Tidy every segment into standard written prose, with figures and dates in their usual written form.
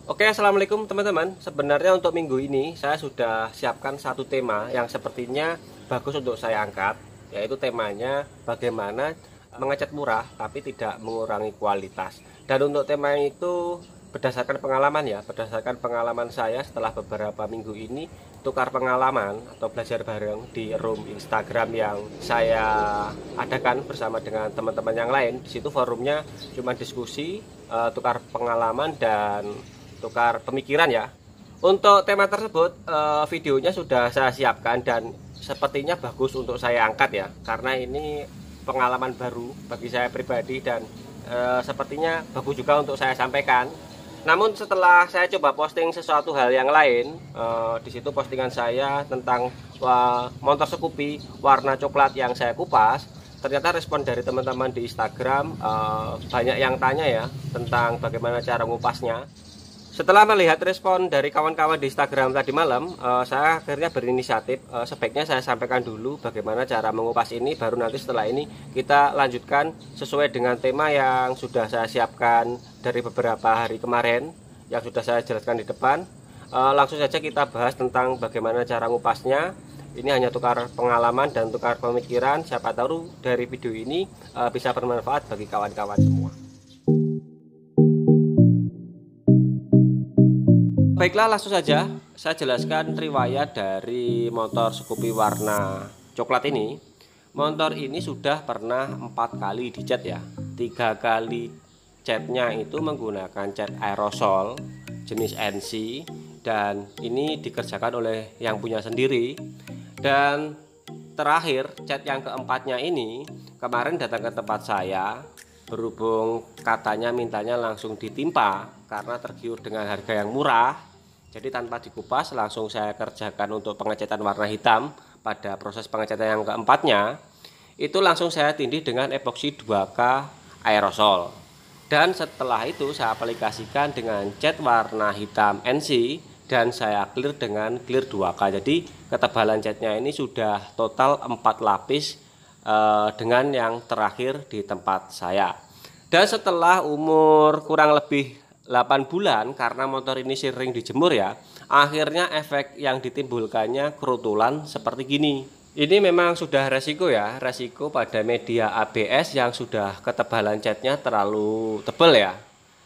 Oke, assalamualaikum teman-teman. Sebenarnya untuk minggu ini saya sudah siapkan satu tema yang sepertinya bagus untuk saya angkat, yaitu temanya bagaimana mengecat murah tapi tidak mengurangi kualitas. Dan untuk tema itu berdasarkan pengalaman saya setelah beberapa minggu ini tukar pengalaman atau belajar bareng di room Instagram yang saya adakan bersama dengan teman-teman yang lain. Di situ forumnya cuma diskusi, tukar pengalaman dan tukar pemikiran ya. Untuk tema tersebut videonya sudah saya siapkan dan sepertinya bagus untuk saya angkat ya, karena ini pengalaman baru bagi saya pribadi dan sepertinya bagus juga untuk saya sampaikan. Namun setelah saya coba posting sesuatu hal yang lain, di situ postingan saya tentang motor Scoopy warna coklat yang saya kupas, ternyata respon dari teman-teman di Instagram banyak yang tanya ya tentang bagaimana cara ngupasnya. Setelah melihat respon dari kawan-kawan di Instagram tadi malam, saya akhirnya berinisiatif, sebaiknya saya sampaikan dulu bagaimana cara mengupas ini, baru nanti setelah ini kita lanjutkan sesuai dengan tema yang sudah saya siapkan dari beberapa hari kemarin, yang sudah saya jelaskan di depan. Langsung saja kita bahas tentang bagaimana cara ngupasnya. Ini hanya tukar pengalaman dan tukar pemikiran, siapa tahu dari video ini bisa bermanfaat bagi kawan-kawan semua. Baiklah, langsung saja saya jelaskan riwayat dari motor Scoopy warna coklat ini. Motor ini sudah pernah 4 kali dicat ya. 3 kali catnya itu menggunakan cat aerosol jenis NC, dan ini dikerjakan oleh yang punya sendiri. Dan terakhir cat yang keempatnya ini kemarin datang ke tempat saya, berhubung katanya mintanya langsung ditimpa karena tergiur dengan harga yang murah. Jadi tanpa dikupas langsung saya kerjakan untuk pengecatan warna hitam. Pada proses pengecatan yang keempatnya itu langsung saya tindih dengan epoksi 2K aerosol. Dan setelah itu saya aplikasikan dengan cat warna hitam NC dan saya clear dengan clear 2K. Jadi ketebalan catnya ini sudah total 4 lapis dengan yang terakhir di tempat saya. Dan setelah umur kurang lebih 8 bulan, karena motor ini sering dijemur ya, akhirnya efek yang ditimbulkannya kerutulan seperti gini. Ini memang sudah resiko ya, resiko pada media ABS yang sudah ketebalan catnya terlalu tebal ya.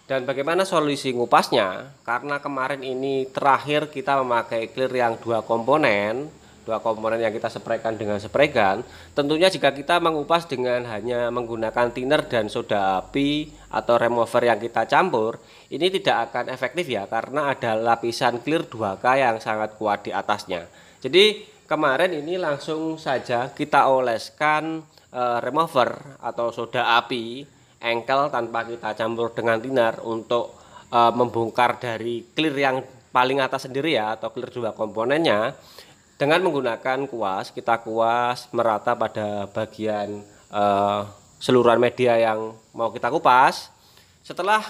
Dan bagaimana solusi ngupasnya? Karena kemarin ini terakhir kita memakai clear yang dua komponen yang kita spraykan dengan spray gun. Tentunya jika kita mengupas dengan hanya menggunakan thinner dan soda api atau remover yang kita campur, ini tidak akan efektif ya, karena ada lapisan clear 2K yang sangat kuat di atasnya. Jadi kemarin ini langsung saja kita oleskan remover atau soda api engkel tanpa kita campur dengan thinner untuk membongkar dari clear yang paling atas sendiri ya, atau clear 2 komponennya. Dengan menggunakan kuas, kita kuas merata pada bagian seluruhan media yang mau kita kupas. Setelah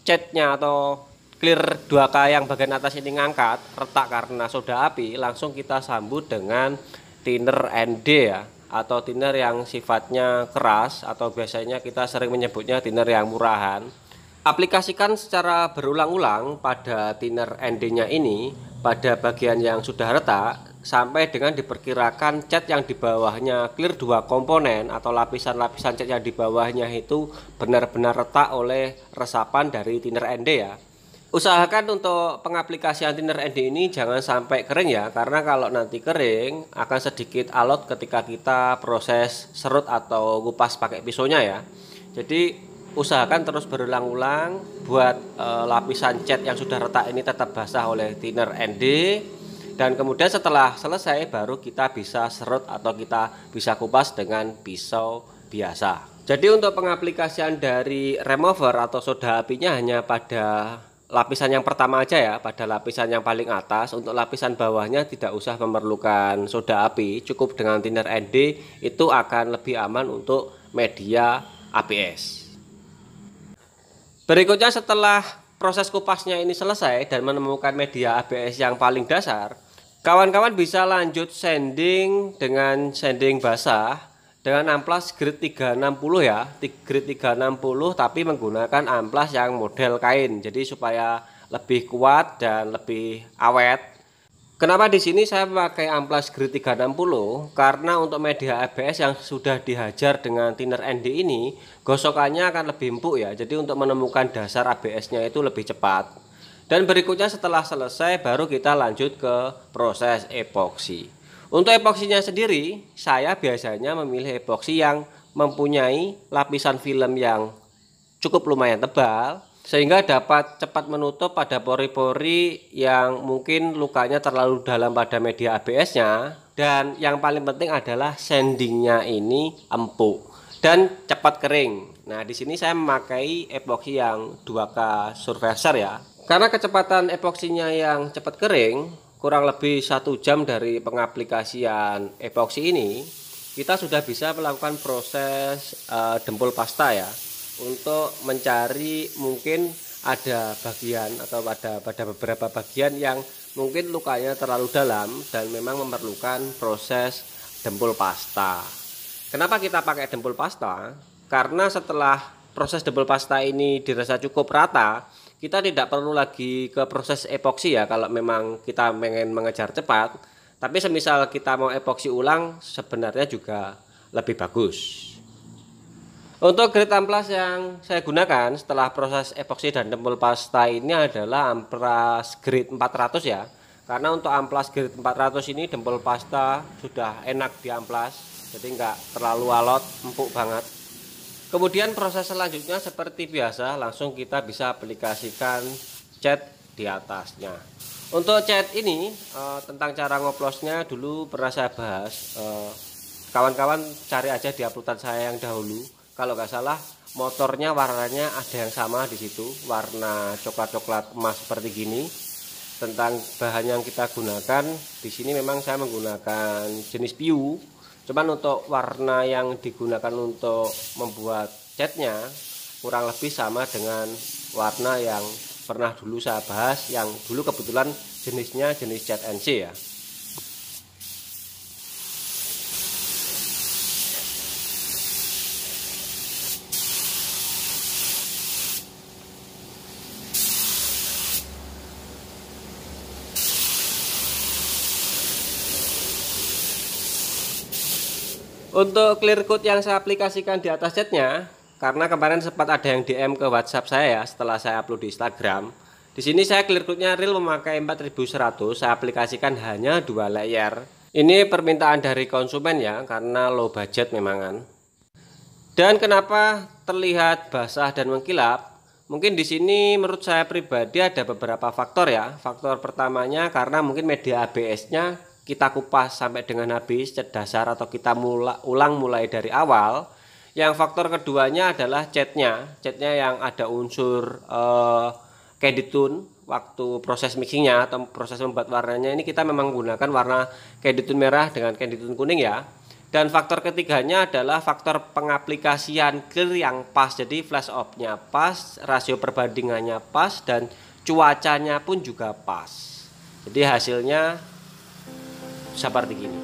catnya atau clear 2K yang bagian atas ini ngangkat, retak karena soda api, langsung kita sambut dengan thinner ND ya, atau thinner yang sifatnya keras, atau biasanya kita sering menyebutnya thinner yang murahan. Aplikasikan secara berulang-ulang pada thinner ND-nya ini pada bagian yang sudah retak sampai dengan diperkirakan cat yang di bawahnya clear 2 komponen atau lapisan-lapisan cat yang di bawahnya itu benar-benar retak oleh resapan dari thinner ND ya. Usahakan untuk pengaplikasian thinner ND ini jangan sampai kering ya, karena kalau nanti kering akan sedikit alot ketika kita proses serut atau kupas pakai pisaunya ya. Jadi usahakan terus berulang-ulang buat lapisan cat yang sudah retak ini tetap basah oleh thinner ND, dan kemudian setelah selesai baru kita bisa serut atau kita bisa kupas dengan pisau biasa. Jadi untuk pengaplikasian dari remover atau soda apinya hanya pada lapisan yang pertama aja ya, pada lapisan yang paling atas. Untuk lapisan bawahnya tidak usah memerlukan soda api, cukup dengan thinner ND, itu akan lebih aman untuk media ABS. Berikutnya setelah proses kupasnya ini selesai dan menemukan media ABS yang paling dasar, kawan-kawan bisa lanjut sanding dengan sanding basah dengan amplas grade 360 ya, grade 360 tapi menggunakan amplas yang model kain. Jadi supaya lebih kuat dan lebih awet. Kenapa di sini saya memakai amplas grade 360? Karena untuk media ABS yang sudah dihajar dengan thinner ND ini, gosokannya akan lebih empuk ya. Jadi untuk menemukan dasar ABS-nya itu lebih cepat. Dan berikutnya setelah selesai baru kita lanjut ke proses epoksi. Untuk epoksinya sendiri, saya biasanya memilih epoksi yang mempunyai lapisan film yang cukup lumayan tebal, sehingga dapat cepat menutup pada pori-pori yang mungkin lukanya terlalu dalam pada media ABS-nya. Dan yang paling penting adalah sandingnya ini empuk dan cepat kering. Nah, di sini saya memakai epoksi yang 2K Surfacer ya. Karena kecepatan epoksinya yang cepat kering, kurang lebih 1 jam dari pengaplikasian epoksi ini, kita sudah bisa melakukan proses dempul pasta ya, untuk mencari mungkin ada bagian atau pada beberapa bagian yang mungkin lukanya terlalu dalam dan memang memerlukan proses dempul pasta. Kenapa kita pakai dempul pasta? Karena setelah proses dempul pasta ini dirasa cukup rata, kita tidak perlu lagi ke proses epoksi ya kalau memang kita pengen mengejar cepat. Tapi semisal kita mau epoksi ulang sebenarnya juga lebih bagus. Untuk grade amplas yang saya gunakan setelah proses epoksi dan dempul pasta ini adalah amplas grade 400 ya. Karena untuk amplas grade 400 ini dempul pasta sudah enak di amplas, jadi nggak terlalu alot, empuk banget. Kemudian proses selanjutnya seperti biasa langsung kita bisa aplikasikan cat di atasnya. Untuk cat ini tentang cara ngoplosnya dulu pernah saya bahas. Kawan-kawan cari aja di uploadan saya yang dahulu. Kalau nggak salah motornya warnanya ada yang sama di situ, warna coklat-coklat emas seperti gini. Tentang bahan yang kita gunakan di sini memang saya menggunakan jenis PU. Cuman untuk warna yang digunakan untuk membuat catnya kurang lebih sama dengan warna yang pernah dulu saya bahas, yang dulu kebetulan jenisnya jenis cat NC ya. Untuk clear coat yang saya aplikasikan di atas catnya, karena kemarin sempat ada yang DM ke WhatsApp saya ya setelah saya upload di Instagram. Di sini saya clear coatnya real memakai 4100, saya aplikasikan hanya 2 layer. Ini permintaan dari konsumen ya, karena low budget memang kan. Dan kenapa terlihat basah dan mengkilap? Mungkin di sini menurut saya pribadi ada beberapa faktor ya. Faktor pertamanya karena mungkin media ABS-nya kita kupas sampai dengan habis cat dasar atau kita ulang mulai dari awal. Yang faktor keduanya adalah catnya yang ada unsur candy tone waktu proses mixingnya atau proses membuat warnanya ini kita memang menggunakan warna candy tone merah dengan candy tone kuning ya. Dan faktor ketiganya adalah faktor pengaplikasian clear yang pas, jadi flash off-nya pas, rasio perbandingannya pas, dan cuacanya pun juga pas. Jadi hasilnya seperti gini.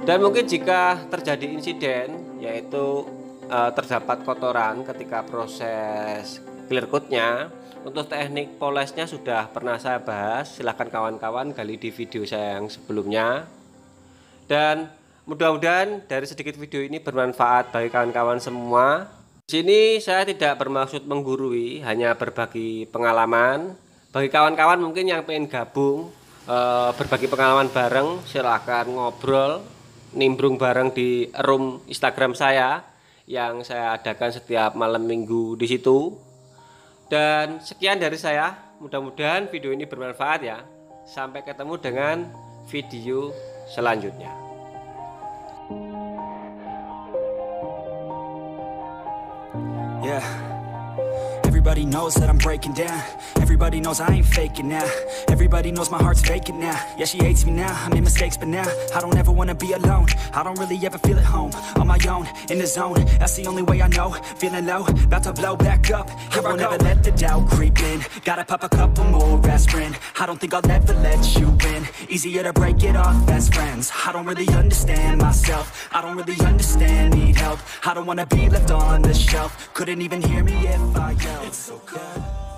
Dan mungkin jika terjadi insiden yaitu terdapat kotoran ketika proses clear coatnya, untuk teknik polesnya sudah pernah saya bahas, silahkan kawan-kawan gali di video saya yang sebelumnya. Dan mudah-mudahan dari sedikit video ini bermanfaat bagi kawan-kawan semua. Di sini saya tidak bermaksud menggurui, hanya berbagi pengalaman. Bagi kawan-kawan mungkin yang pengen gabung berbagi pengalaman bareng, silahkan ngobrol nimbrung bareng di room Instagram saya yang saya adakan setiap malam minggu di situ. Dan sekian dari saya, mudah-mudahan video ini bermanfaat ya. Sampai ketemu dengan video selanjutnya. Yeah. Everybody knows that I'm breaking down. Everybody knows I ain't faking now. Everybody knows my heart's vacant now. Yeah, she hates me now, I made mistakes, but now I don't ever wanna be alone. I don't really ever feel at home. On my own, in the zone, that's the only way I know. Feeling low, about to blow back up. Here I won't ever let the doubt creep in. Gotta pop a couple more aspirin. I don't think I'll ever let you in. Easier to break it off best friends. I don't really understand myself. I don't really understand, need help. I don't wanna be left on the shelf. Couldn't even hear me if I yelled. It's so cold.